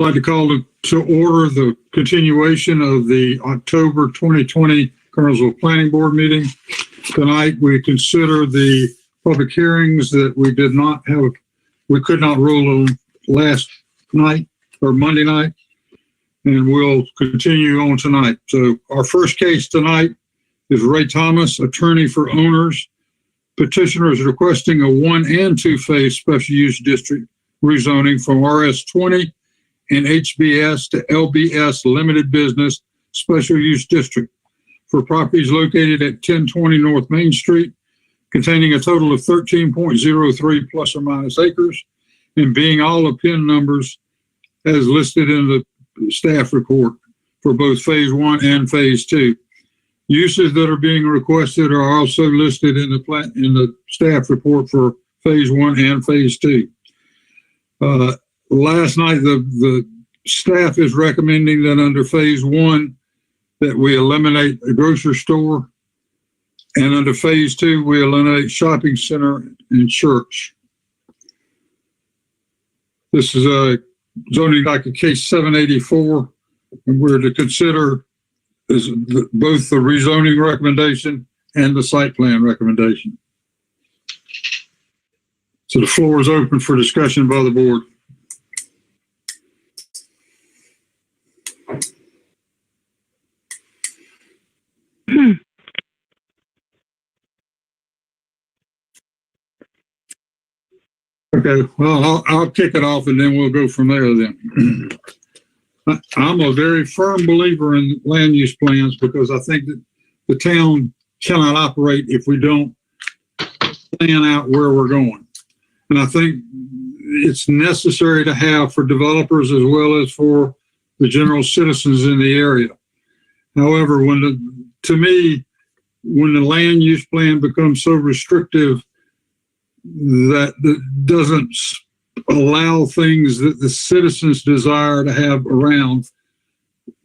I'd like to call to order the continuation of the October 2020 Kernersville Planning Board meeting. Tonight, we consider the public hearings that we could not rule on last night or Monday night, and we'll continue on tonight. So our first case tonight is Ray Thomas, attorney for owners. Petitioner is requesting a 1 and 2 phase special use district rezoning from RS20 and HBS to LBS limited business special use district for properties located at 1020 North Main Street, containing a total of 13.03 plus or minus acres, and being all the PIN numbers as listed in the staff report for both phase 1 and phase 2. Uses that are being requested are also listed in the staff report for phase 1 and phase 2. Last night, the staff is recommending that under phase 1 that we eliminate a grocery store, and under phase 2 we eliminate shopping center and church. This is a zoning docket case 784, and we're to consider both the rezoning recommendation and the site plan recommendation. So the floor is open for discussion by the board. Okay, well, I'll kick it off and then we'll go from there then. I'm a very firm believer in land use plans because I think that the town cannot operate if we don't plan out where we're going. And I think it's necessary to have for developers as well as for the general citizens in the area. However, to me, when the land use plan becomes so restrictive that doesn't allow things that the citizens desire to have around,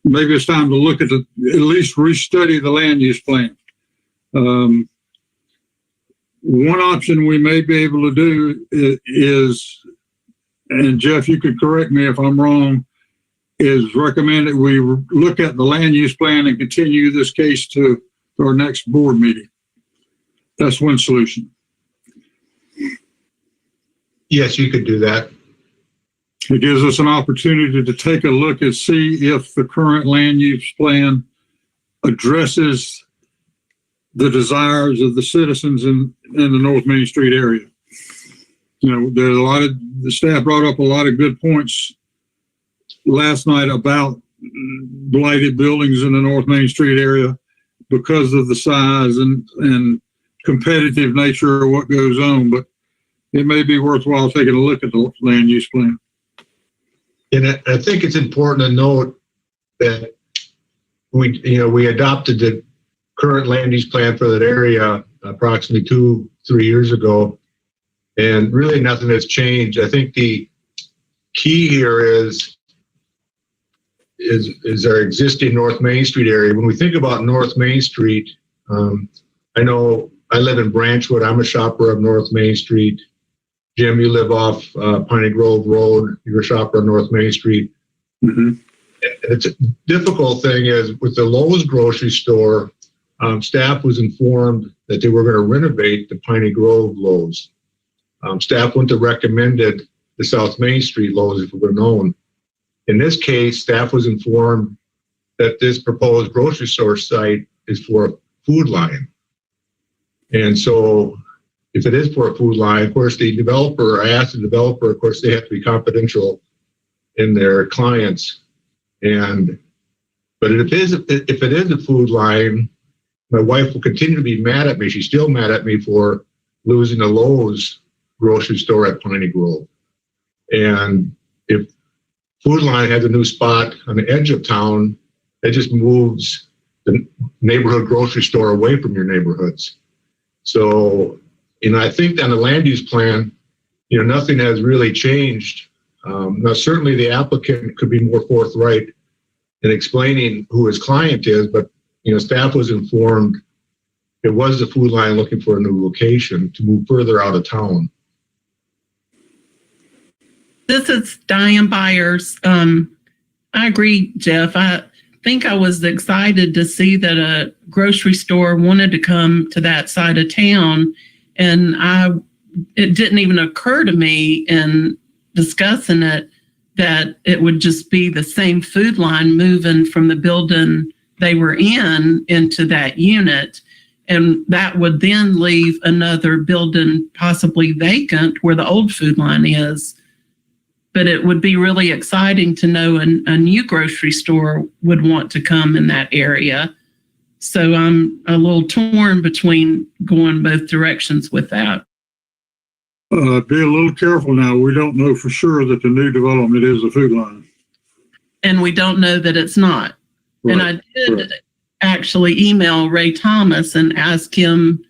maybe it's time to look at at least restudy the land use plan. One option we may be able to do is, and Jeff, you could correct me if I'm wrong, is recommend that we look at the land use plan and continue this case to our next board meeting. That's one solution. Yes, you could do that. It gives us an opportunity to take a look and see if the current land use plan addresses the desires of the citizens in the North Main Street area. You know, there's the staff brought up a lot of good points last night about blighted buildings in the North Main Street area because of the size and competitive nature of what goes on, but it may be worthwhile taking a look at the land use plan. And I think it's important to note that we adopted the current land use plan for that area approximately 2-3 years ago, and really nothing has changed. I think the key here is our existing North Main Street area. When we think about North Main Street, I know I live in Branchwood. I'm a shopper of North Main Street. Jim, you live off Piney Grove Road. You're a shopper on North Main Street. Mm-hmm. It's a difficult thing is with the Lowe's grocery store, staff was informed that they were going to renovate the Piney Grove Lowe's. Staff wouldn't have recommended the South Main Street Lowe's if it were known. In this case, staff was informed that this proposed grocery store site is for a food line. And so if it is for a food line, of course, the developer, I asked the developer, of course, they have to be confidential in their clients. But if it is a food line, my wife will continue to be mad at me. She's still mad at me for losing the Lowe's grocery store at Piney Grove. And if Food Line has a new spot on the edge of town, it just moves the neighborhood grocery store away from your neighborhoods. So, I think on the land use plan, nothing has really changed. Now, certainly the applicant could be more forthright in explaining who his client is, but, staff was informed it was the Food Line looking for a new location to move further out of town. This is Diane Byers. I agree, Jeff. I think I was excited to see that a grocery store wanted to come to that side of town, and it didn't even occur to me in discussing it that it would just be the same food line moving from the building they were in into that unit. And that would then leave another building possibly vacant where the old food line is. But it would be really exciting to know a new grocery store would want to come in that area. So I'm a little torn between going both directions with that. Be a little careful now. We don't know for sure that the new development is a food line. And we don't know that it's not. Right. And I did actually email Ray Thomas and ask him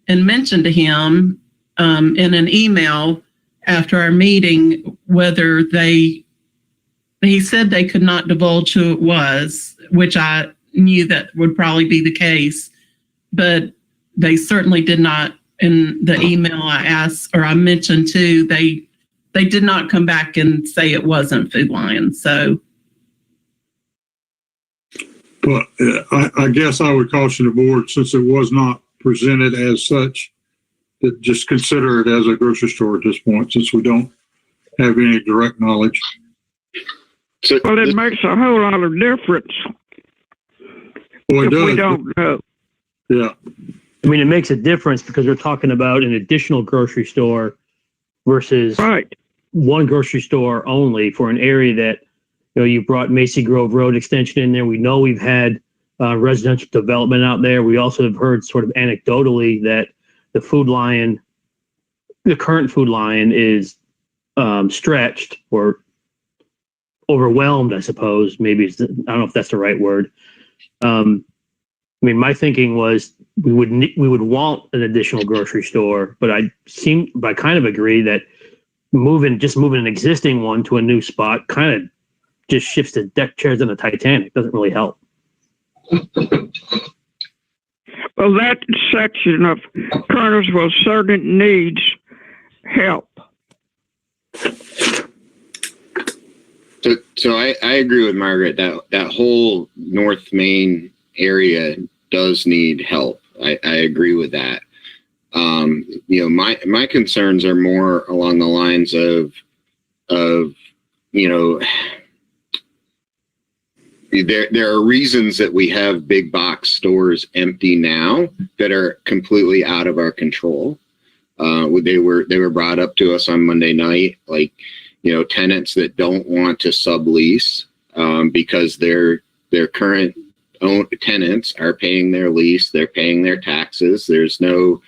and mention to him in an email after our meeting whether he said they could not divulge who it was, which I knew that would probably be the case, but they certainly did not. In the email I asked, or I mentioned too, they did not come back and say it wasn't Food Lion. So, but I guess I would caution the board, since it was not presented as such, that just consider it as a grocery store at this point, since we don't have any direct knowledge. Well, it makes a whole lot of difference. Well, it if does. We don't know. Yeah. I mean, it makes a difference because we're talking about an additional grocery store versus one grocery store only for an area that, you brought Macy Grove Road extension in there. We know we've had residential development out there. We also have heard sort of anecdotally that the current Food Lion is stretched or overwhelmed, I suppose. Maybe I don't know if that's the right word. I mean, my thinking was we would want an additional grocery store, but I kind of agree that moving an existing one to a new spot kind of just shifts the deck chairs in the Titanic. Doesn't really help. Well, that section of Kernersville certainly needs help. So I agree with Margaret that whole North Main area does need help. I agree with that. My concerns are more along the lines of there are reasons that we have big box stores empty now that are completely out of our control. They were brought up to us on Monday night, like, tenants that don't want to sublease because their current tenants are paying their lease, they're paying their taxes. There's no,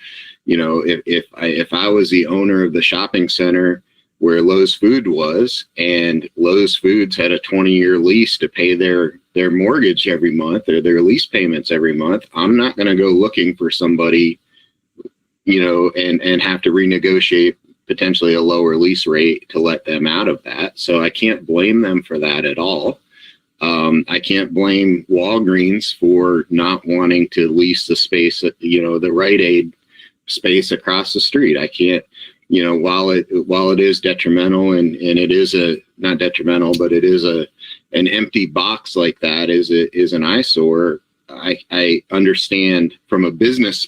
if I was the owner of the shopping center where Lowe's Food was, and Lowe's Foods had a 20-year lease to pay their mortgage every month or their lease payments every month, I'm not going to go looking for somebody, and have to renegotiate potentially a lower lease rate to let them out of that. So I can't blame them for that at all. I can't blame Walgreens for not wanting to lease the space at, the Rite Aid space across the street. I can't, while it is detrimental and it is not detrimental, but it is an empty box like that is an eyesore. I understand from a business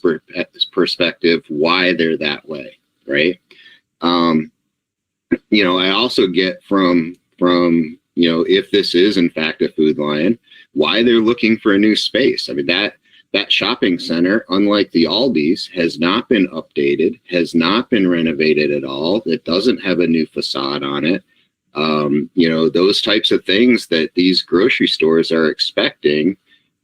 perspective why they're that way, right? I also get from if this is in fact a Food Lion, why they're looking for a new space. I mean, that shopping center, unlike the Aldi's, has not been updated, has not been renovated at all. It doesn't have a new facade on it. Those types of things that these grocery stores are expecting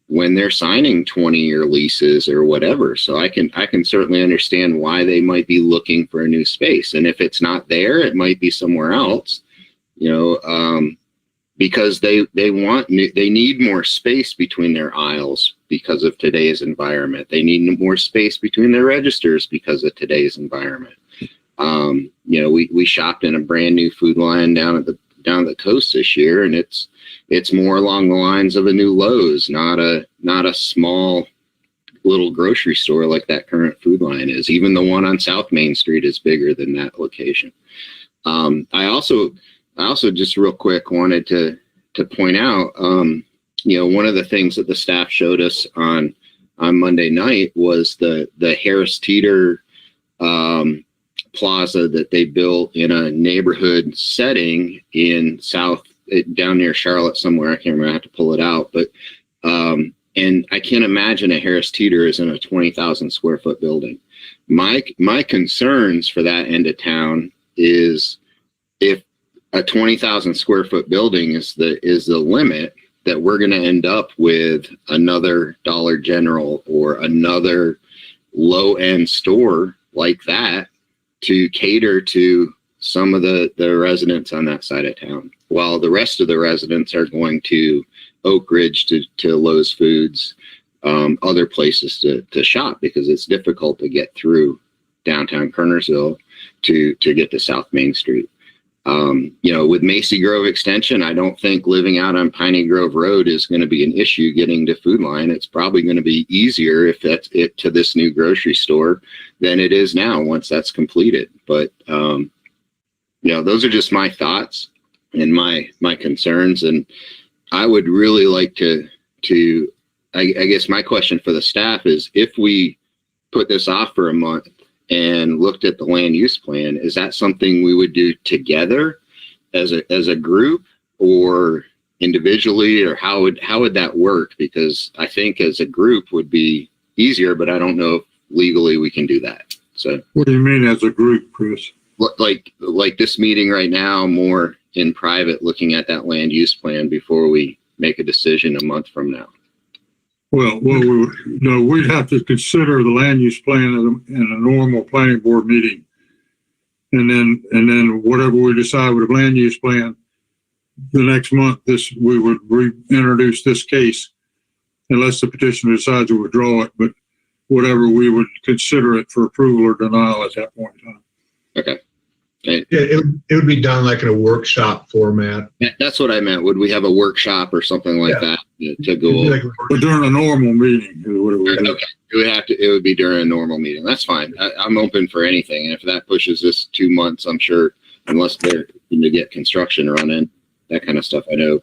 when they're signing 20-year leases or whatever. So I can certainly understand why they might be looking for a new space. And if it's not there, it might be somewhere else, because they need more space between their aisles because of today's environment. They need more space between their registers because of today's environment. We shopped in a brand new Food Lion down at the coast this year, and it's more along the lines of a new Lowe's, not a small little grocery store like that current Food Lion is. Even the one on South Main Street is bigger than that location. I also I also just real quick wanted to point out, one of the things that the staff showed us on Monday night was the Harris Teeter plaza that they built in a neighborhood setting in down near Charlotte somewhere. I can't remember. I have to pull it out, but and I can't imagine a Harris Teeter is in a 20,000 square foot building. My concerns for that end of town is if a 20,000 square foot building is the limit, that we're going to end up with another Dollar General or another low end store like that to cater to some of the residents on that side of town, while the rest of the residents are going to Oak Ridge to Lowe's Foods, other places to shop, because it's difficult to get through downtown Kernersville to get to South Main Street. With Macy Grove Extension, I don't think living out on Piney Grove Road is going to be an issue getting to Food Line. It's probably going to be easier if that's it to this new grocery store than it is now once that's completed. But, those are just my thoughts and my concerns. And I would really like to I guess my question for the staff is, if we put this off for a month and looked at the land use plan, is that something we would do together as a group or individually, or how would that work? Because I think as a group would be easier, but I don't know if legally we can do that. So What do you mean as a group, Chris? like this meeting right now, more in private, looking at that land use plan before we make a decision a month from now. Well, we'd have to consider the land use plan in a normal planning board meeting. And then whatever we decide with the land use plan, the next month, we would reintroduce this case unless the petitioner decides to withdraw it, but whatever, we would consider it for approval or denial at that point in time. Okay. Yeah, it would be done like in a workshop format. That's what I meant. Would we have a workshop or something like that to go over? But during a normal meeting, whatever we do. Okay. It would be during a normal meeting. That's fine. I'm open for anything. And if that pushes this 2 months, I'm sure, unless they're going to get construction running, that kind of stuff. I know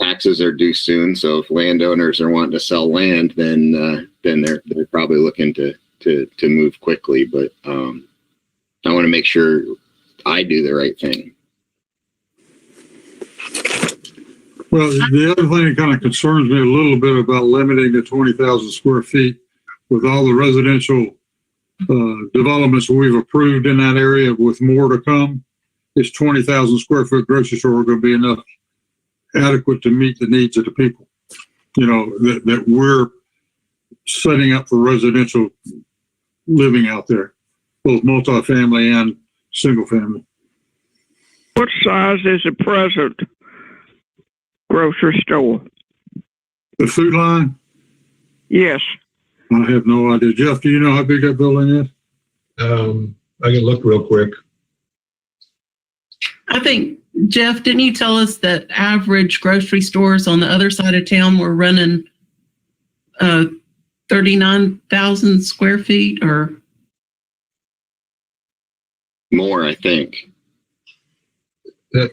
taxes are due soon. So if landowners are wanting to sell land, then they're probably looking to move quickly. But I want to make sure I do the right thing. Well, the other thing that kind of concerns me a little bit about limiting to 20,000 square feet with all the residential developments we've approved in that area, with more to come, is 20,000 square foot grocery store going to be enough adequate to meet the needs of the people, that we're setting up for residential living out there, both multifamily and single family. What size is the present grocery store? The Food Line? Yes. I have no idea. Jeff, do you know how big that building is? I can look real quick. I think, Jeff, didn't you tell us that average grocery stores on the other side of town were running 39,000 square feet or More, I think. Let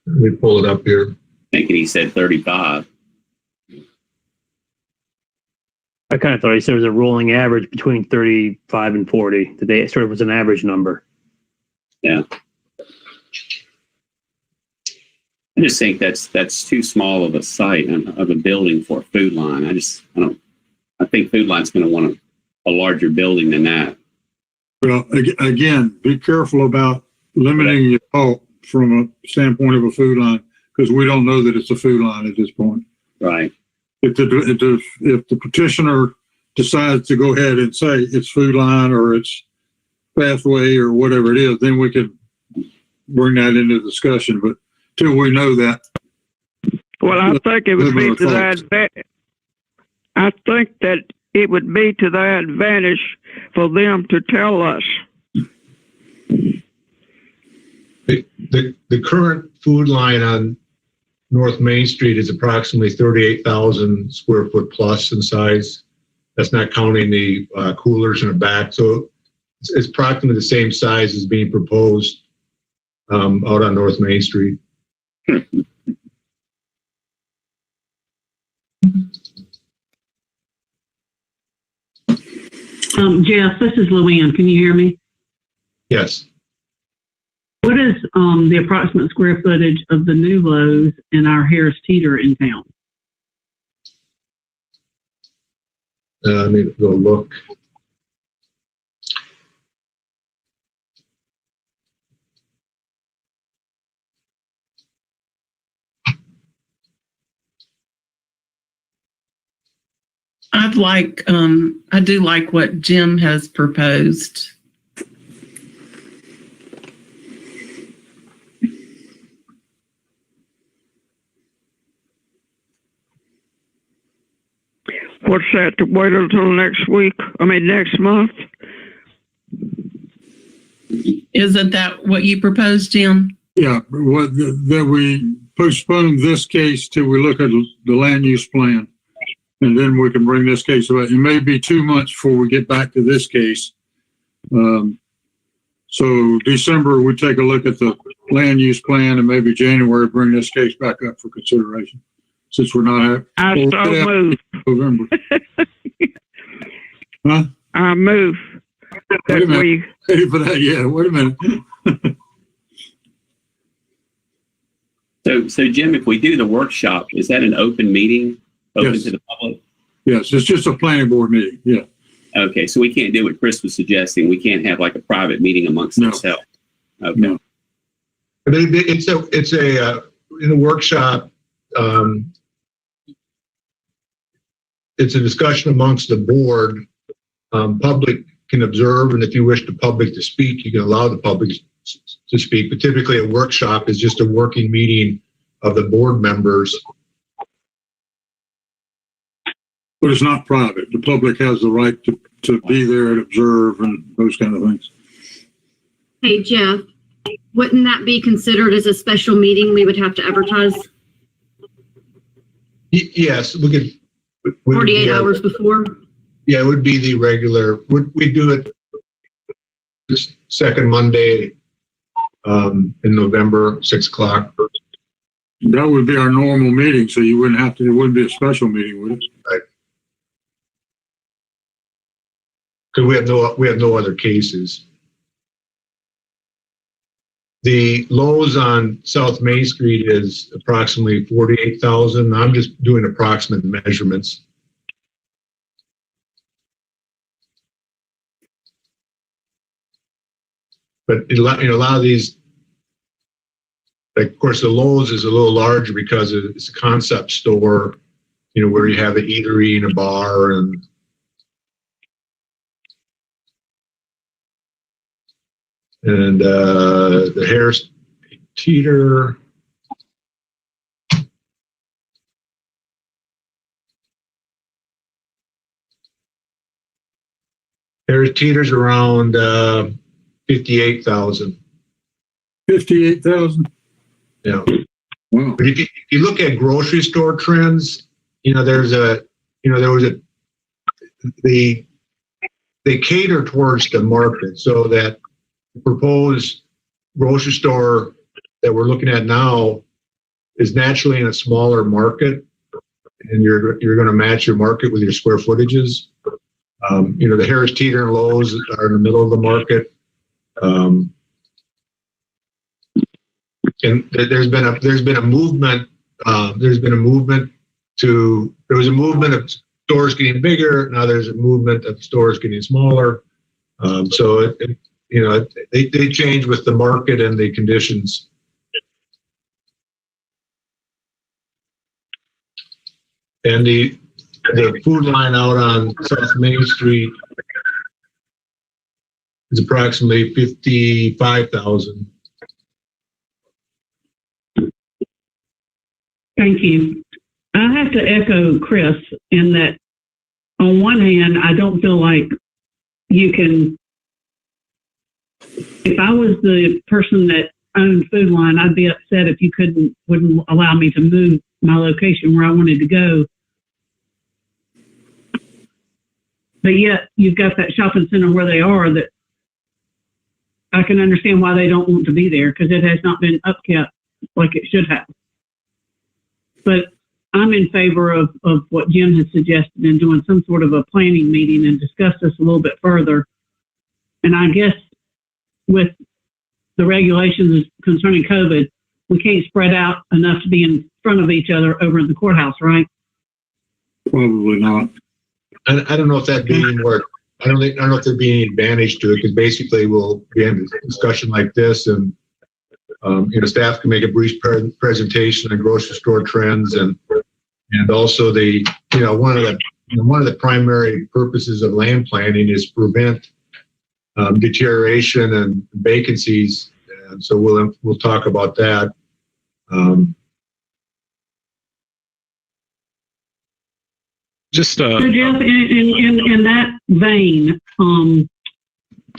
me pull it up here. Thinking he said 35. I kind of thought he said it was a rolling average between 35 and 40. Today it sort of was an average number. Yeah. I just think that's too small of a site and of a building for a Food Line. I think Food Line's going to want a larger building than that. Well, again, be careful about limiting your thought from a standpoint of a Food Line, because we don't know that it's a Food Line at this point. Right. If the petitioner decides to go ahead and say it's Food Line or it's Pathway or whatever it is, then we could bring that into discussion. But till we know that. Well, I think it would be to that. I think that it would be to their advantage for them to tell us. The current Food Line on North Main Street is approximately 38,000 square foot plus in size. That's not counting the coolers in the back. So it's approximately the same size as being proposed out on North Main Street. Jeff, this is Luann. Can you hear me? Yes. What is the approximate square footage of the new Lowe's in our Harris Teeter in town? I need to go look. I do like what Jim has proposed. What's that, to wait until next week? Next month? Isn't that what you proposed, Jim? Yeah, that we postpone this case till we look at the land use plan. And then we can bring this case about. It may be 2 months before we get back to this case. So December, we take a look at the land use plan, and maybe January, bring this case back up for consideration. Since we're not I so move. November. Huh? I move. Wait a minute. We, Ready for that? Yeah, wait a minute. So Jim, if we do the workshop, is that an open meeting, open Yes. to the public? Yes, it's just a planning board meeting. Yeah. Okay, so we can't do what Chris was suggesting. We can't have like a private meeting amongst No. ourselves. Okay. No. But it's a in the workshop. It's a discussion amongst the board. Public can observe, and if you wish the public to speak, you can allow the public to speak. But typically, a workshop is just a working meeting of the board members. But it's not private. The public has the right to be there and observe and those kind of things. Hey, Jeff, wouldn't that be considered as a special meeting we would have to advertise Yes, we could. 48 hours before? Yeah, it would be the regular. We do it this second Monday in November, 6 o'clock. That would be our normal meeting, so you wouldn't have to. It wouldn't be a special meeting, would it? Right. Because we have no other cases. The Lowe's on South Main Street is approximately 48,000. I'm just doing approximate measurements. But a lot of these, like, of course, the Lowe's is a little larger because it's a concept store, where you have an eatery and a bar and the Harris Teeter. Harris Teeter's around 58,000. 58,000. Yeah. Wow. But if you look at grocery store trends, they cater towards the market, so that the proposed grocery store that we're looking at now is naturally in a smaller market, and you're going to match your market with your square footages. The Harris Teeter and Lowe's are in the middle of the market. And there's been a movement. There was a movement of stores getting bigger. Now there's a movement of stores getting smaller. So they change with the market and the conditions. And the food line out on South Main Street is approximately 55,000. Thank you. I have to echo Chris in that, on one hand, I don't feel like you can, if I was the person that owned Food Line, I'd be upset if you wouldn't allow me to move my location where I wanted to go. But yet you've got that shopping center where they are that I can understand why they don't want to be there because it has not been upkept like it should have. But I'm in favor of what Jim has suggested in doing some sort of a planning meeting and discuss this a little bit further. And I guess with the regulations concerning COVID, we can't spread out enough to be in front of each other over in the courthouse, right? Probably not. I don't know if that meeting work. I don't know if there'd be any advantage to it because basically we'll be having a discussion like this, and staff can make a brief presentation on grocery store trends, and also one of the primary purposes of land planning is to prevent deterioration and vacancies, and so we'll talk about that. So Jeff, in that vein,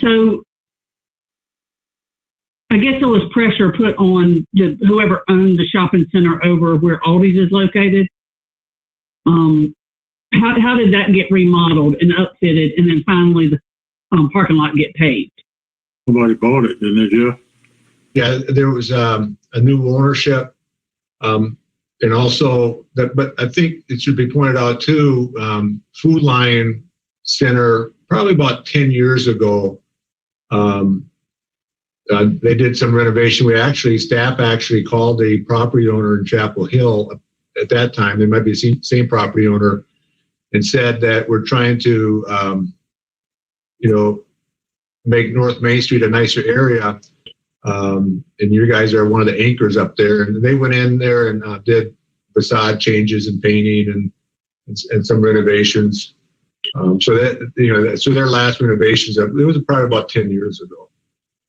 so I guess there was pressure put on whoever owned the shopping center over where Aldi's is located. How did that get remodeled and upfitted, and then finally the parking lot get paved? Somebody bought it, didn't they, Jeff? Yeah, there was a new ownership. And also, but I think it should be pointed out too, Food Lion Center, probably about 10 years ago, they did some renovation. Staff actually called the property owner in Chapel Hill at that time. They might be the same property owner, and said that we're trying to, make North Main Street a nicer area. And you guys are one of the anchors up there. And they went in there and did facade changes and painting and some renovations. So their last renovations, it was probably about 10 years ago.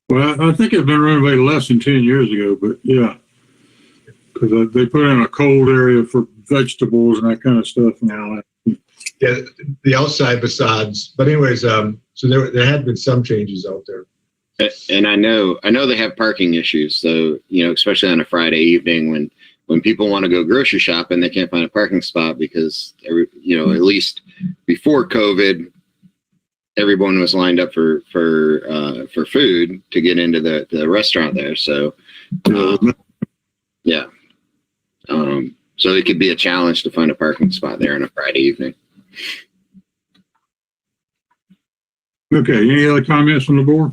Well, I think it's been renovated less than 10 years ago, but yeah, because they put in a cold area for vegetables and that kind of stuff now. Yeah, the outside facades. But anyways, so there had been some changes out there. And I know they have parking issues. So, especially on a Friday evening when people want to go grocery shopping, they can't find a parking spot because at least before COVID, everyone was lined up for food to get into the restaurant there. So, yeah. So it could be a challenge to find a parking spot there on a Friday evening. Okay. Any other comments from the board?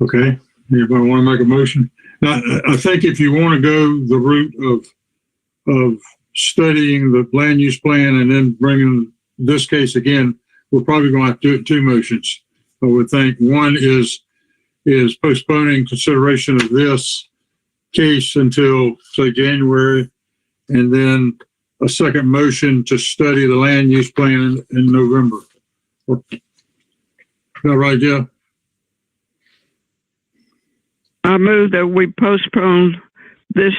Okay. Anybody want to make a motion? Now, I think if you want to go the route of studying the land use plan and then bringing this case again, we're probably going to have to do two motions. I would think one is postponing consideration of this case until, say, January, and then a second motion to study the land use plan in November. Is that right, Jeff? I move that we postpone this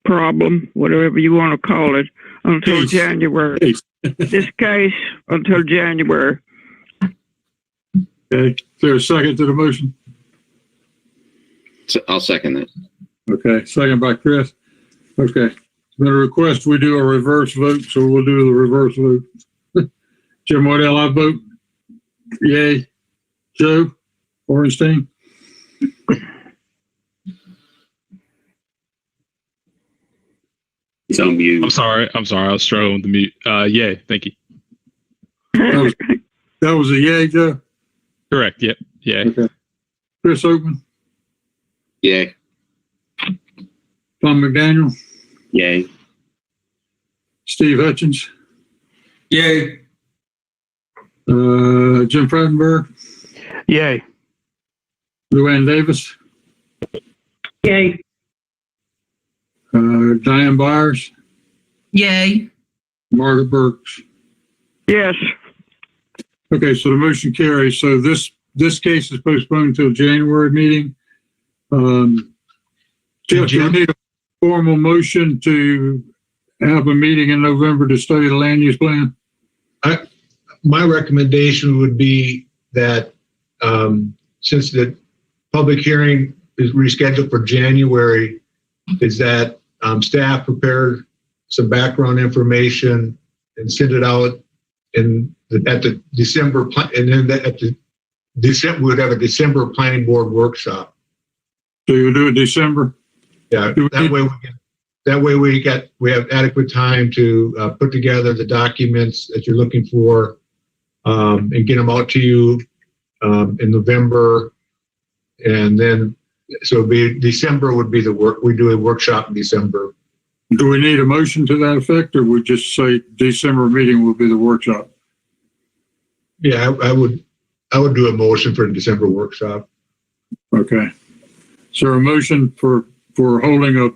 problem, whatever you want to call it, until January. This case until January. Okay. Is there a second to the motion? So I'll second that. Okay. Second by Chris. Okay. Been a request we do a reverse vote, so we'll do the reverse vote. Jim Waddell, I vote yay. Joe Orenstein. It's on mute. I'm sorry. I was struggling with the mute. Yay. Thank you. That was a yay, Joe? Correct. Yep. Yay. Okay. Chris Oakman. Yay. Tom McDaniel. Yay. Steve Hutchins. Yay. Jim Frattenberg. Yay. Luann Davis. Yay. Diane Byers. Yay. Margaret Burks. Yes. Okay, so the motion carries. So this case is postponed until January meeting. Jeff, do you need a formal motion to have a meeting in November to study the land use plan? My recommendation would be that since the public hearing is rescheduled for January, is that staff prepare some background information and send it out at the December, and then at the December, we would have a December planning board workshop. So you'll do it December? Yeah, that way we have adequate time to put together the documents that you're looking for and get them out to you in November. And then, so it'd be December would be we do a workshop in December. Do we need a motion to that effect, or we just say December meeting will be the workshop? Yeah, I would do a motion for the December workshop. Okay. So a motion for holding a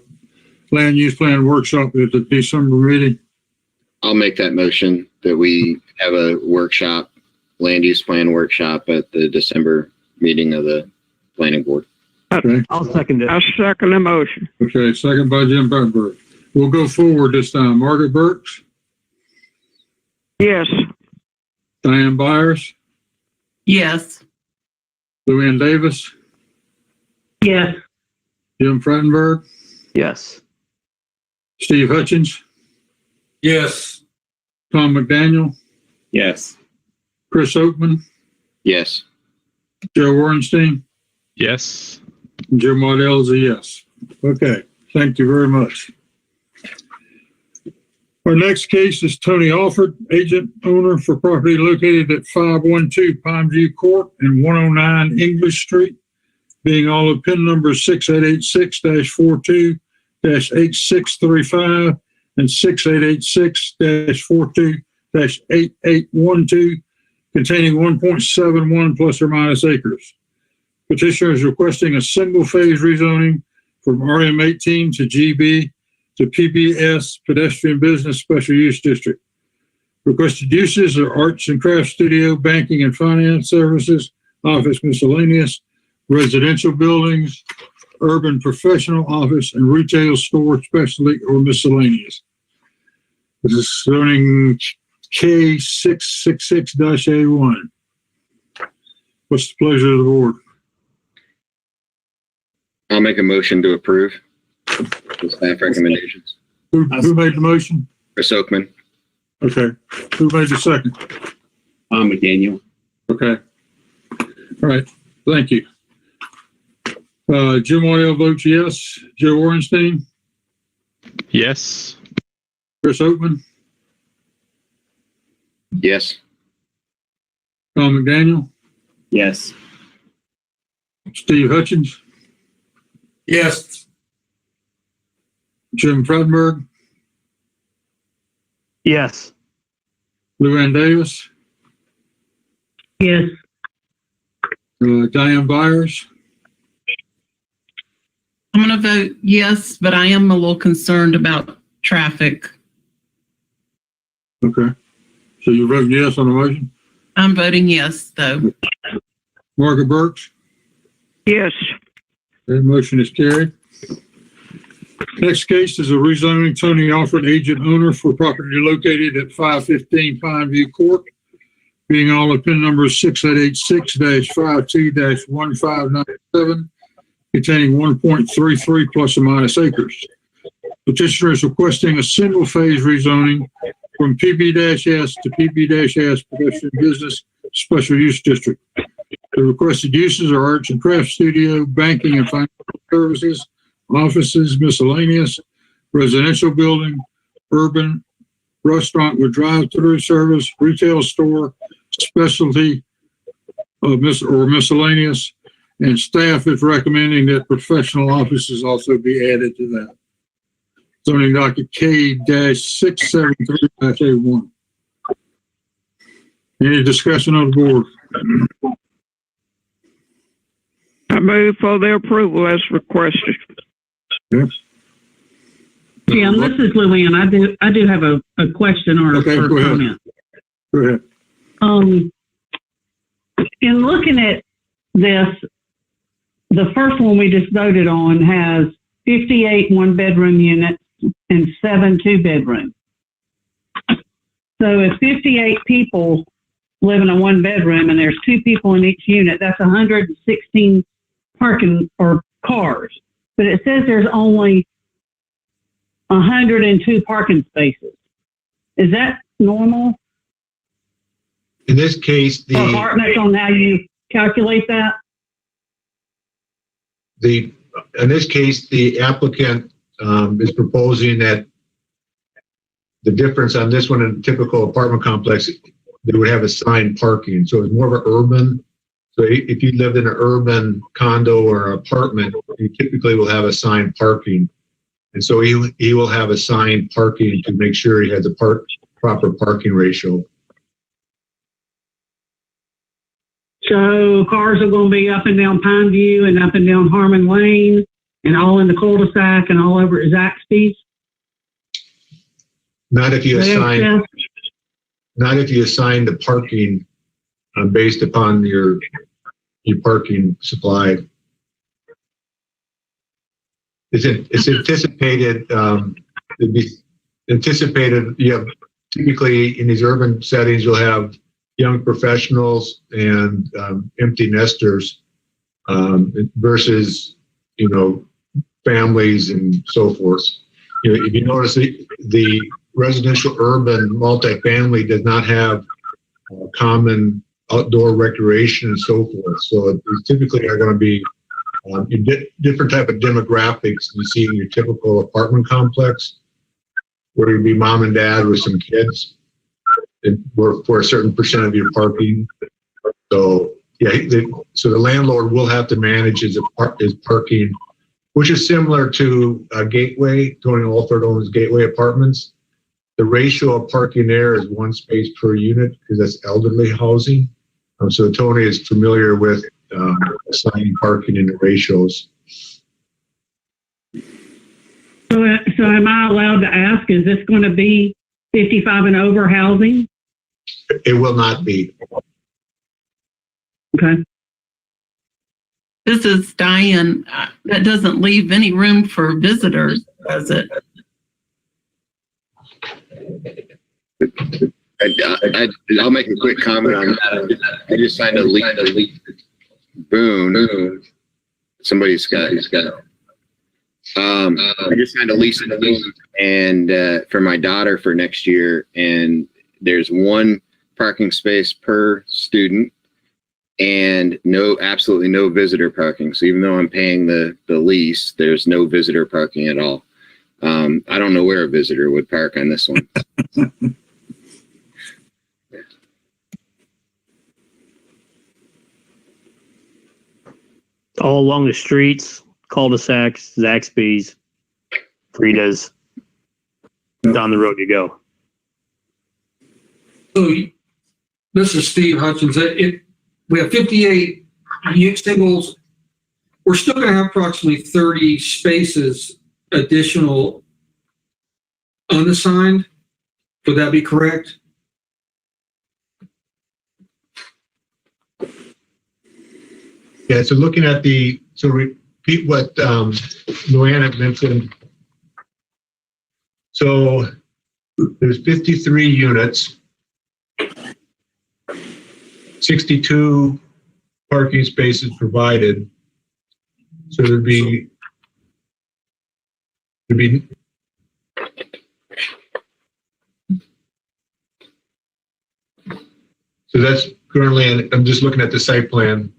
land use plan workshop at the December meeting? I'll make that motion that we have a workshop, land use plan workshop at the December meeting of the planning board. Okay. I'll second it. I second the motion. Okay, second by Jim Buttenberg. We'll go forward this time. Margaret Burks, Yes. Diane Byers, Yes. Luann Davis, Yes. Jim Frattenberg, Yes. Steve Hutchins, Yes. Tom McDaniel, Yes. Chris Oakman, Yes. Joe Ornstein, Yes. and Jim Waddell is a yes. Okay, thank you very much. Our next case is Tony Alford, agent owner for property located at 512 Pineview Court and 109 English Street, being all of PIN numbers 6886-42-8635 and 6886-42-8812, containing 1.71 plus or minus acres. Petitioner is requesting a single-phase rezoning from RM18 to GB to PBS Pedestrian Business Special Use District. Requested uses are arts and crafts studio, banking and finance services, office miscellaneous, residential buildings, urban professional office, and retail store specialty or miscellaneous. This is zoning K666-A1. What's the pleasure of the board? I'll make a motion to approve the staff recommendations. Who made the motion? Chris Oakman. Okay. Who made the second? Tom McDaniel. Okay. All right. Thank you. Jim Waddell votes yes. Joe Ornstein, Yes. Chris Oakman, Yes. Tom McDaniel, Yes. Steve Hutchins, Yes. Jim Frattenberg, Yes. Luann Davis, Yes. Diane Byers, I'm going to vote yes, but I am a little concerned about traffic. okay. So you're voting yes on the motion? I'm voting yes, though. Margaret Burks, Yes. that motion is carried. Next case is a rezoning Tony Alford, agent owner for property located at 515 Pineview Court, being all of PIN number 6886-52-1597, containing 1.33 plus or minus acres. Petitioner is requesting a single-phase rezoning from PB-S to PB-S Pedestrian Business Special Use District. The requested uses are arts and crafts studio, banking and financial services, offices, miscellaneous, residential building, urban restaurant with drive-through service, retail store, specialty or miscellaneous, and staff is recommending that professional offices also be added to that. Zoning docket K-673-A1. Any discussion on the board? I move for the approval as requested. Yes. Jim, this is Luann. I do have a question or Okay, or go ahead. comment. Go ahead. In looking at this, the first one we just voted on has 58 one-bedroom units and 7 two-bedroom. So if 58 people live in a one-bedroom and there's 2 people in each unit, that's 116 parking or cars. But it says there's only 102 parking spaces. Is that normal In this case, for apartments on how you calculate that? in this case, the applicant is proposing that the difference on this one in a typical apartment complex, they would have assigned parking. So it's more of an urban. So if you lived in an urban condo or apartment, you typically will have assigned parking. And so he will have assigned parking to make sure he has a proper parking ratio. So cars are going to be up and down Pineview and up and down Harmon Lane and all in the cul-de-sac and all over Zaxby's? Not if you assign the parking based upon your parking supply. It's anticipated. It'd be anticipated. You have typically in these urban settings, you'll have young professionals and empty nesters versus families and so forth. If you notice, the residential urban multifamily does not have common outdoor recreation and so forth. So it typically are going to be different type of demographics you see in your typical apartment complex, where you'd be mom and dad with some kids for a certain percent of your parking. So so the landlord will have to manage his parking, which is similar to Gateway. Tony Alford owns Gateway Apartments. The ratio of parking there is 1 space per unit because that's elderly housing. So Tony is familiar with assigning parking in the ratios. So am I allowed to ask, is this going to be 55 and over housing? It will not be. Okay. This is Diane. That doesn't leave any room for visitors, does it? I'll make a quick comment on that. I just signed a lease. Boone. Somebody's got. I just signed a lease in Boone and for my daughter for next year, and there's 1 parking space per student and absolutely no visitor parking. So even though I'm paying the lease, there's no visitor parking at all. I don't know where a visitor would park on this one. All along the streets, cul-de-sacs, Zaxby's, Frida's, down the road you go. So this is Steve Hutchins. We have 58 singles. We're still going to have approximately 30 spaces additional unassigned. Would that be correct? Yeah, so looking at so repeat what Luann had mentioned. So there's 53 units, 62 parking spaces provided. So there'd be so that's currently, I'm just looking at the site plan.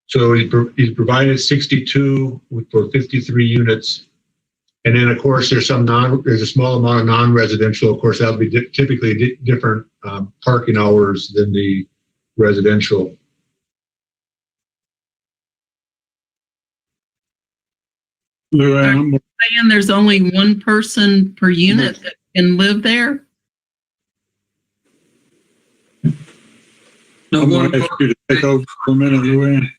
So he's provided 62 for 53 units. And then, of course, there's a small amount of non-residential. Of course, that'll be typically different parking hours than the residential. Luann, Saying there's only 1 person per unit that can live there? No, I'm going to ask you to take over for a minute, Luann.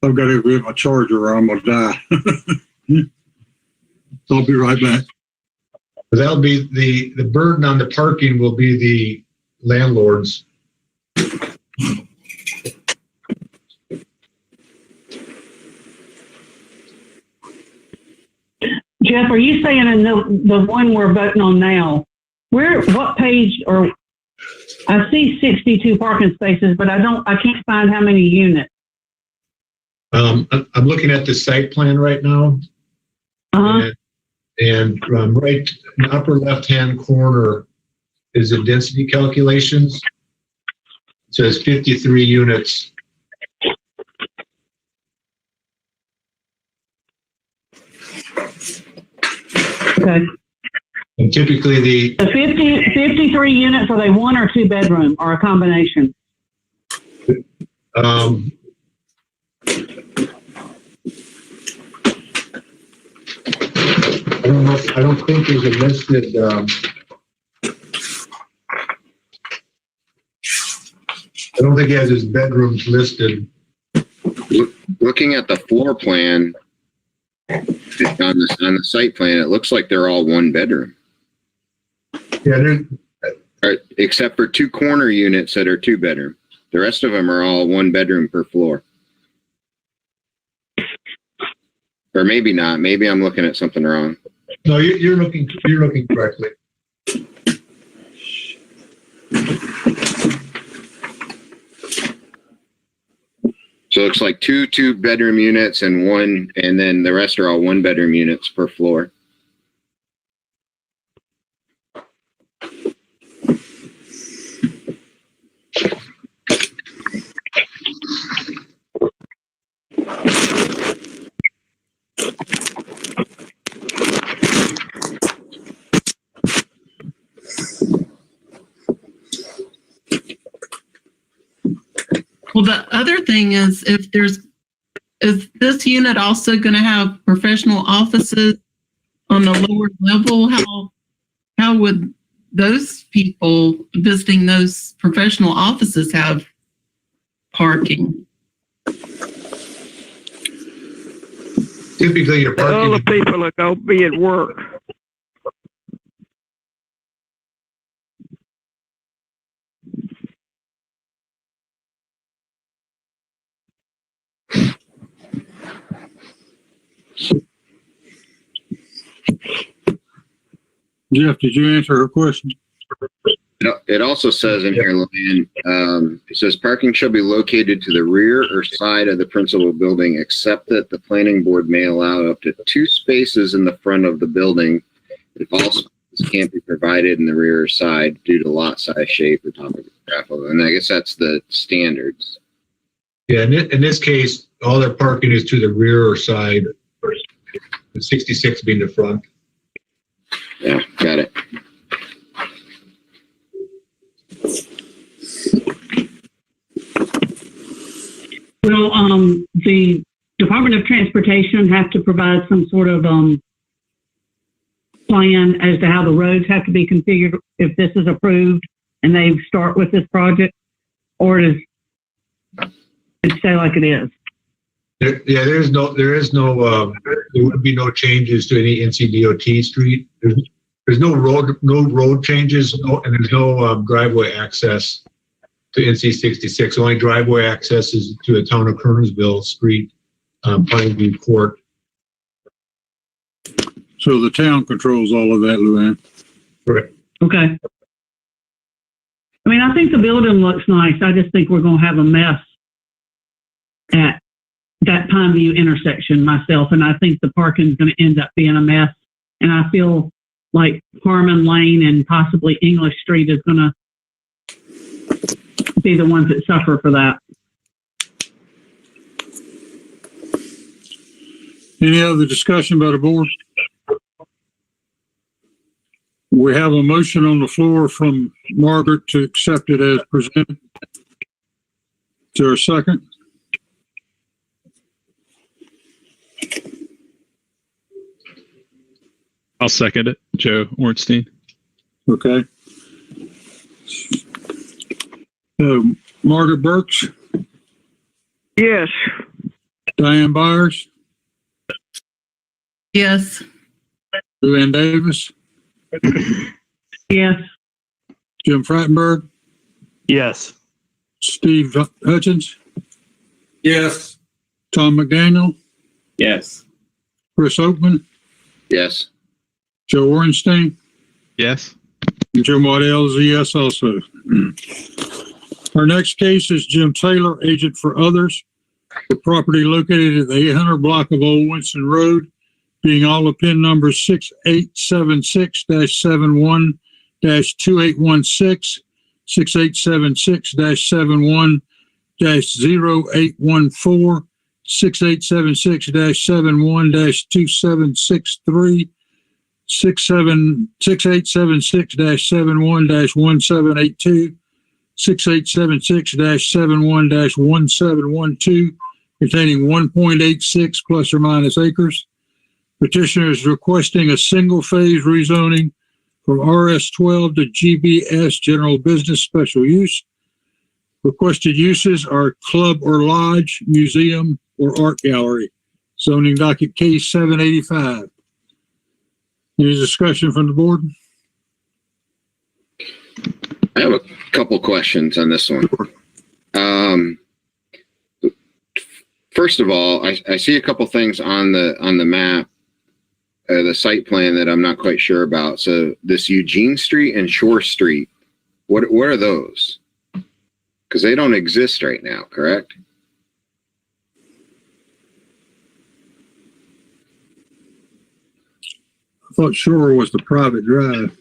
I've got to go get my charger or I'm going to die. So I'll be right back. That'll be the burden on the parking will be the landlords. Jeff, are you saying in the one we're voting on now, what page, or I see 62 parking spaces, but I can't find how many units. I'm looking at the site plan right now. Uh-huh. And right in the upper left-hand corner is the density calculations. It says 53 units. Okay. And typically the The 53 units, are they one or two bedroom or a combination? I don't think there's a listed, I don't think it has his bedrooms listed. Looking at the floor plan on the site plan, it looks like they're all one bedroom, Yeah, except for 2 corner units that are 2 bedroom. The rest of them are all 1 bedroom per floor. Or maybe not. Maybe I'm looking at something wrong. no, you're looking correctly. So it looks like 2 bedroom units and then the rest are all 1 bedroom units per floor. Well, the other thing is is this unit also going to have professional offices on the lower level? How would those people visiting those professional offices have parking? Typically, you're All the parking. people are going to be at work. Jeff, did you answer her question? It also says in here, Luann, it says parking shall be located to the rear or side of the principal building, except that the planning board may allow up to 2 spaces in the front of the building if all spaces can't be provided in the rear or side due to lot size, shape, or topographical. And I guess that's the standards. Yeah, in this case, all their parking is to the rear or side, the 66 being the front. Yeah, got it. Will the Department of Transportation have to provide some sort of plan as to how the roads have to be configured if this is approved and they start with this project? Or does it stay like it is? There would be no changes to any NCDOT street. There's no road changes, and there's no driveway access to NC 66. Only driveway access is to the town of Kernersville Street, Pineview Court. So the town controls all of that, Luann. Correct. Okay. I mean, I think the building looks nice. I just think we're going to have a mess at that Pineview intersection myself. And I think the parking is going to end up being a mess. And I feel like Harmon Lane and possibly English Street is going to be the ones that suffer for that. Any other discussion by the board? We have a motion on the floor from Margaret to accept it as presented. Is there a second? I'll second it. Joe Ornstein. Okay. Margaret Burks, Yes. Diane Byers, Yes. Luann Davis, Yes. Jim Frattenberg, Yes. Steve Hutchins, Yes. Tom McDaniel, Yes. Chris Oakman, Yes. Joe Ornstein, Yes. and Jim Waddell is a yes also. Our next case is Jim Taylor, agent for others. The property located at the 800 block of Old Winston Road being all of PIN number 6876-71-2816, 6876-71-0814, 6876-71-2763, 6876-71-1782, 6876-71-1712, containing 1.86 plus or minus acres. Petitioner is requesting a single-phase rezoning from RS12 to GBS General Business Special Use. Requested uses are club or lodge, museum, or art gallery. Zoning docket case 785. Any discussion from the board? I have a couple questions on this one. First of all, I see a couple things on the map, the site plan that I'm not quite sure about. So this Eugene Street and Shore Street, what are those? Because they don't exist right now, correct? I thought Shore was the private drive.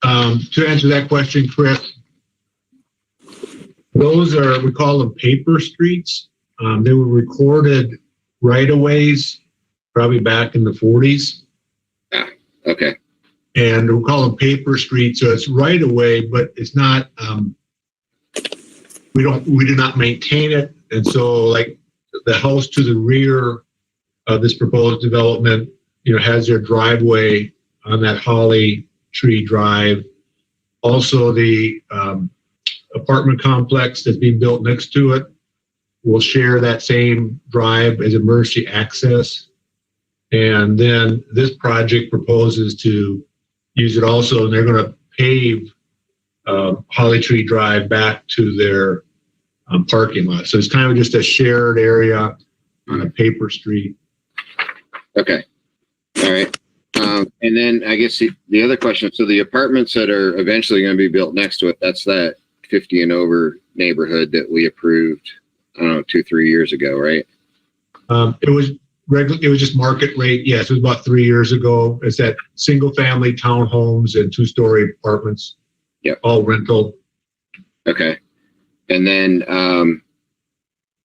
To answer that question, Chris, those are, we call them paper streets. They were recorded right-of-ways probably back in the 40s. Ah, okay. And we call them paper streets, so it's right-of-way, but it's not, we do not maintain it. And so like the house to the rear of this proposed development, has their driveway on that Holly Tree Drive. Also, the apartment complex that's being built next to it will share that same drive as emergency access. And then this project proposes to use it also, and they're going to pave Holly Tree Drive back to their parking lot. So it's kind of just a shared area on a paper street. Okay. All right. And then I guess the other question, so the apartments that are eventually going to be built next to it, that's that 50 and over neighborhood that we approved, I don't know, 2-3 years ago, right? It was just market rate. Yes, it was about 3 years ago. It's that single family townhomes and 2-story apartments. Yep. All rental. Okay. And then,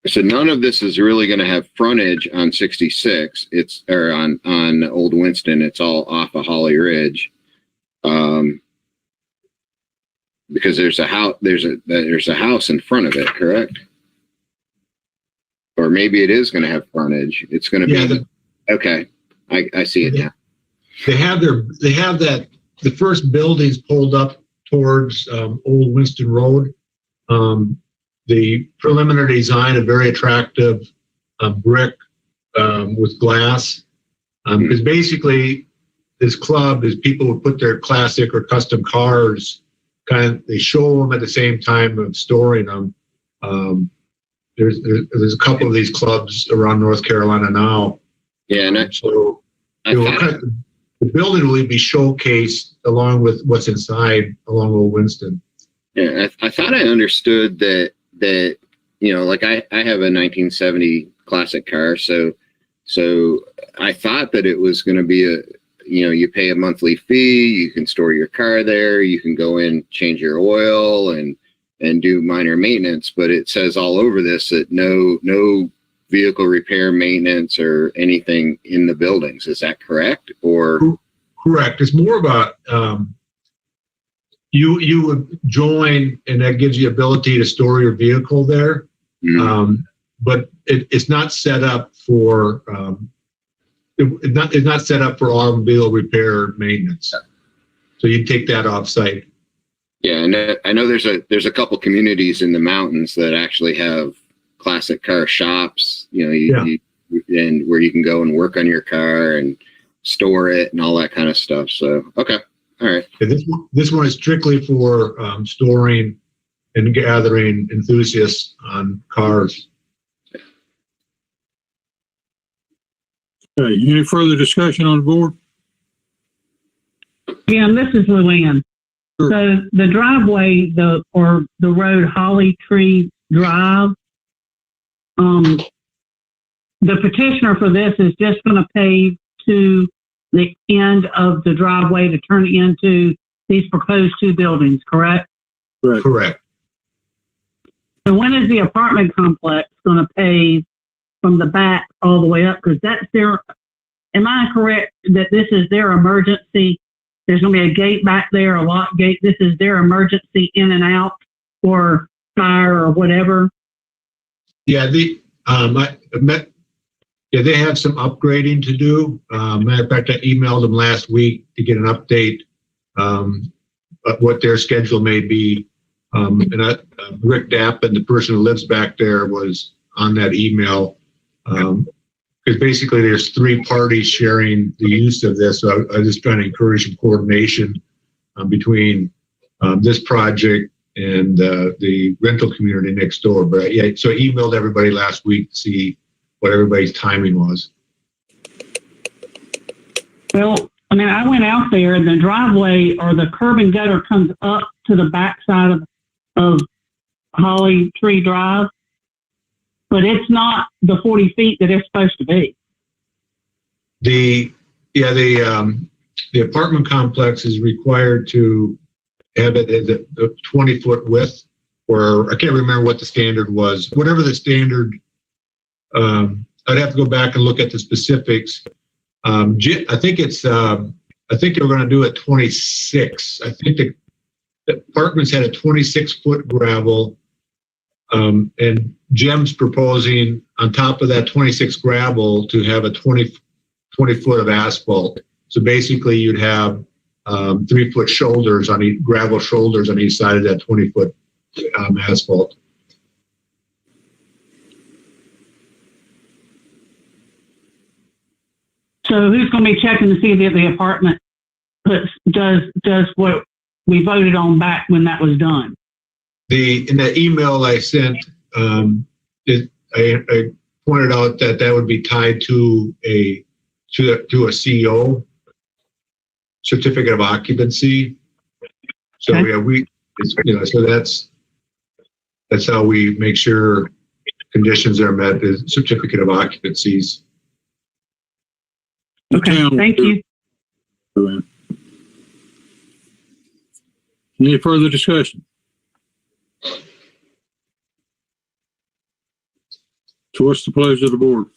so none of this is really going to have frontage on 66. Or on Old Winston. It's all off of Holly Ridge. Because there's a house in front of it, correct? Or maybe it is going to have frontage. It's going to be okay. I see it now. They have the first buildings pulled up towards Old Winston Road. The preliminary design, a very attractive brick with glass. Because basically, this club is people would put their classic or custom cars. They show them at the same time of storing them. There's a couple of these clubs around North Carolina now. Yeah, and so the building will be showcased along with what's inside along Old Winston. Yeah, I thought I understood that like I have a 1970 classic car, so I thought that it was going to be you pay a monthly fee, you can store your car there, you can go in, change your oil and do minor maintenance, but it says all over this that no vehicle repair, maintenance, or anything in the buildings. Is that correct? Or correct? It's more about you would join, and that gives you ability to store your vehicle there. Mm-hmm. But it's not set up for it's not set up for automobile repair maintenance. So you take that off site. Yeah, and I know there's a couple communities in the mountains that actually have classic car shops, and where you can go and work on your car and store it and all that kind of stuff. So, okay. All right. Yeah, this one is strictly for storing and gathering enthusiasts on cars. Okay. Any further discussion on the board? Yeah, this is Luann. Sure. So the driveway, the road Holly Tree Drive, the petitioner for this is just going to pave to the end of the driveway to turn into these proposed two buildings, correct? Correct. So when is the apartment complex going to pave from the back all the way up? Because that's their, am I correct that this is their emergency? There's going to be a gate back there, a lock gate. This is their emergency in and out for fire or whatever. Yeah, they have some upgrading to do. Matter of fact, I emailed them last week to get an update of what their schedule may be. Rick Dapp, and the person who lives back there, was on that email. Because basically there's three parties sharing the use of this. So I was just trying to encourage some coordination between this project and the rental community next door. But yeah, so I emailed everybody last week to see what everybody's timing was. Well, I mean, I went out there and the driveway or the curb and gutter comes up to the backside of Holly Tree Drive, but it's not the 40 feet that it's supposed to be. The apartment complex is required to have it at the 20-foot width, or I can't remember what the standard was. Whatever the standard, I'd have to go back and look at the specifics. I think they were going to do it 26. I think the apartments had a 26-foot gravel, and Jim's proposing on top of that 26 gravel to have a 20 foot of asphalt. So basically you'd have 3-foot shoulders on each, gravel shoulders on each side of that 20-foot asphalt. So who's going to be checking to see that the apartment does what we voted on back when that was done? In that email I sent, I pointed out that would be tied to a CO, certificate of occupancy. So okay. Yeah, so that's how we make sure conditions are met, is certificate of occupancies. Okay, thank you. Any further discussion? So what's the pleasure of the board?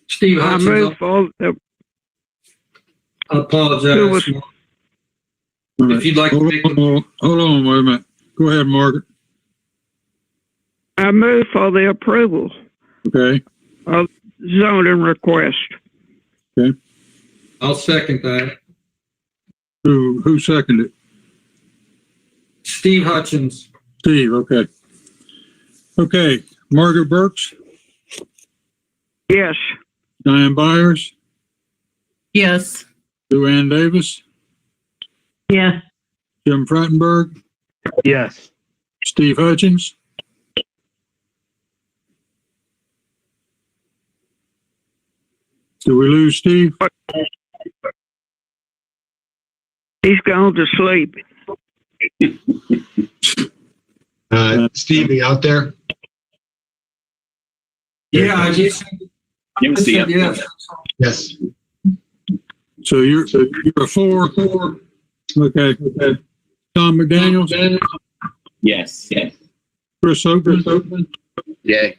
Steve I Hutchins, move for the, I apologize. If you'd like to make hold on, wait a minute. Go ahead, Margaret. I move for the approval Okay. of zoning request. I'll second that. Who seconded it? Steve Hutchins. Steve, okay. Okay, Margaret Burks, Yes. Diane Byers, Yes. Luann Davis, Yes. Jim Frattenberg, Yes. Steve Hutchins. Did we lose Steve? He's gone to sleep. Steve, are you out there? Yeah, I just You can see it. yes. Yes. So you're a 4. Okay. Tom McDaniels, Yes. Yes. Chris Oakman. Yeah.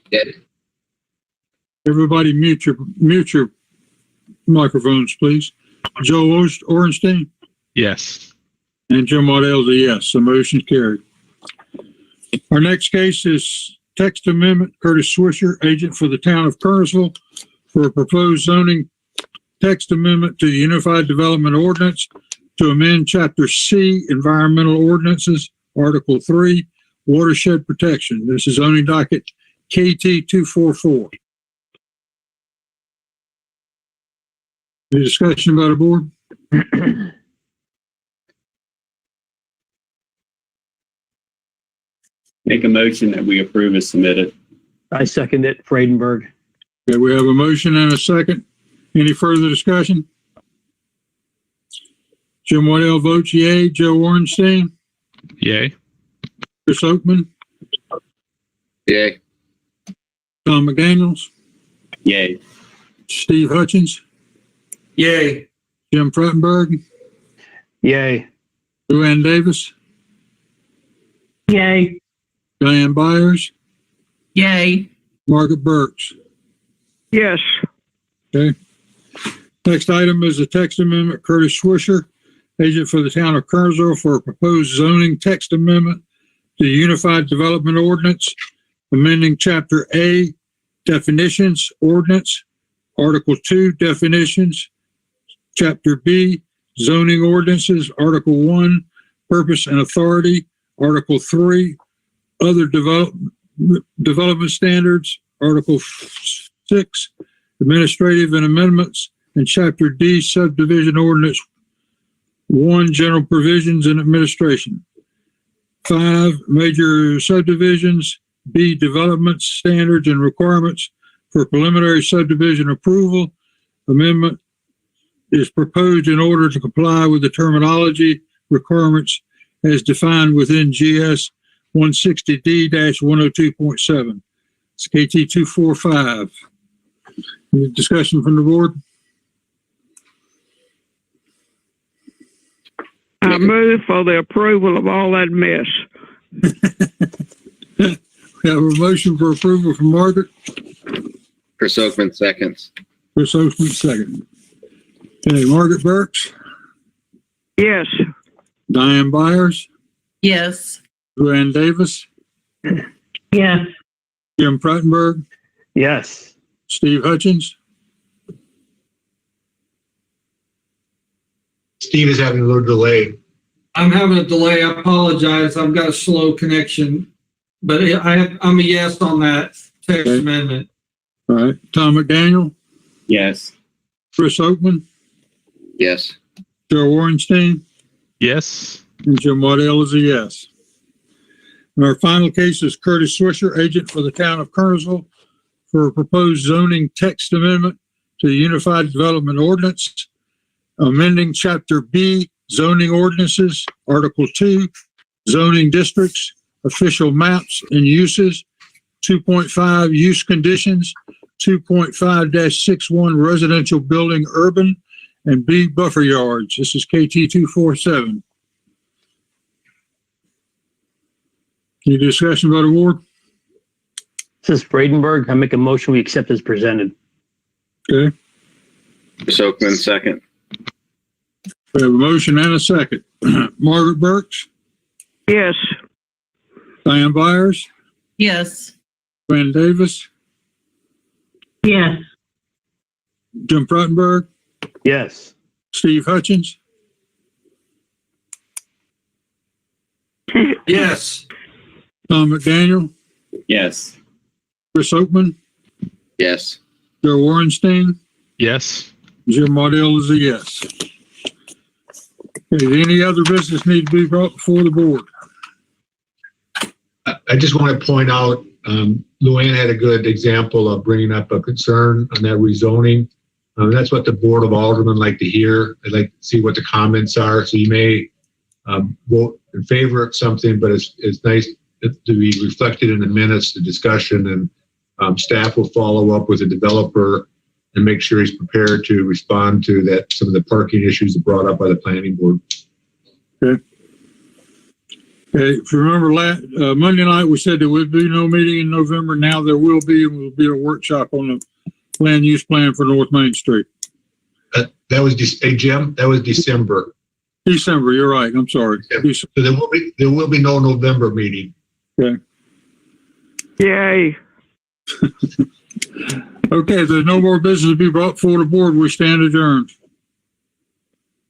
Everybody mute your microphones, please. Joe Ornstein Yes. and Jim Waddell's a yes. The motion carried. Our next case is text amendment. Curtis Swisher, agent for the town of Kernersville, for a proposed zoning text amendment to the Unified Development Ordinance to amend Chapter C, Environmental Ordinances, Article 3, Watershed Protection. This is zoning docket KT 244. Any discussion about the board? Make a motion that we approve as submitted. I second it, Freidenberg. Okay, we have a motion and a second. Any further discussion? Jim Waddell votes yea. Joe Ornstein, Yay. Chris Oakman, Yeah. Tom McDaniels, Yay. Steve Hutchins, Yay. Jim Frattenberg, Yay. Luann Davis, Yay. Diane Byers, Yay. Margaret Burks. Yes. Next item is the text amendment. Curtis Swisher, agent for the town of Kernersville, for a proposed zoning text amendment to the Unified Development Ordinance, amending Chapter A, Definitions Ordinance, Article 2, Definitions, Chapter B, Zoning Ordinances, Article 1, Purpose and Authority, Article 3, Other Development Standards, Article 6, Administrative and Amendments, and Chapter D, Subdivision Ordinance 1, General Provisions and Administration. 5, Major Subdivisions, B, Development Standards and Requirements for Preliminary Subdivision Approval. Amendment is proposed in order to comply with the terminology requirements as defined within GS 160D-102.7. It's KT 245. Any discussion from the board? I move for the approval of all that mess. We have a motion for approval from Margaret. Chris Oakman seconds. Chris Oakman, second. Okay, Margaret Burks, Yes. Diane Byers, Yes. Luann Davis, Yes. Jim Frattenberg, Yes. Steve Hutchins, Steve is having a little delay. I'm having a delay. I apologize. I've got a slow connection, but I'm a yes on that text Okay. amendment. all right, Tom McDaniel, Yes. Chris Oakman, Yes. Joe Warrenstein, Yes. and Jim Waddell is a yes. And our final case is Curtis Swisher, agent for the town of Kernersville, for a proposed zoning text amendment to the Unified Development Ordinance, amending Chapter B, Zoning Ordinances, Article 2, Zoning Districts, Official Maps and Uses, 2.5 Use Conditions, 2.5-61 Residential Building Urban, and B Buffer Yards. This is KT 247. Any discussion about the board? This is Bradenberg. I make a motion we accept as presented. Okay, Chris Oakman second. we have a motion and a second. Margaret Burks, Yes. Diane Byers, Yes. Luann Davis, Yes. Jim Frattenberg, Yes. Steve Hutchins, Yes. Tom McDaniel, Yes. Chris Oakman, Yes. Joe Warrenstein, Yes. Jim Waddell is a yes. Okay, any other business need to be brought before the board? I just want to point out, Luann had a good example of bringing up a concern on that rezoning. That's what the Board of Aldermen like to hear. They'd like to see what the comments are. So you may vote in favor of something, but it's nice to be reflected in the minutes, the discussion, and staff will follow up with the developer and make sure he's prepared to respond to that, some of the parking issues brought up by the planning board. Okay, if you remember Monday night, we said there would be no meeting in November. Now there will be, and will be a workshop on the land use plan for North Main Street. That was, hey, Jim, that was December. December, you're right. I'm sorry. Yeah. So there will be no November meeting. Yay. Okay, if there's no more business to be brought before the board, we stand adjourned.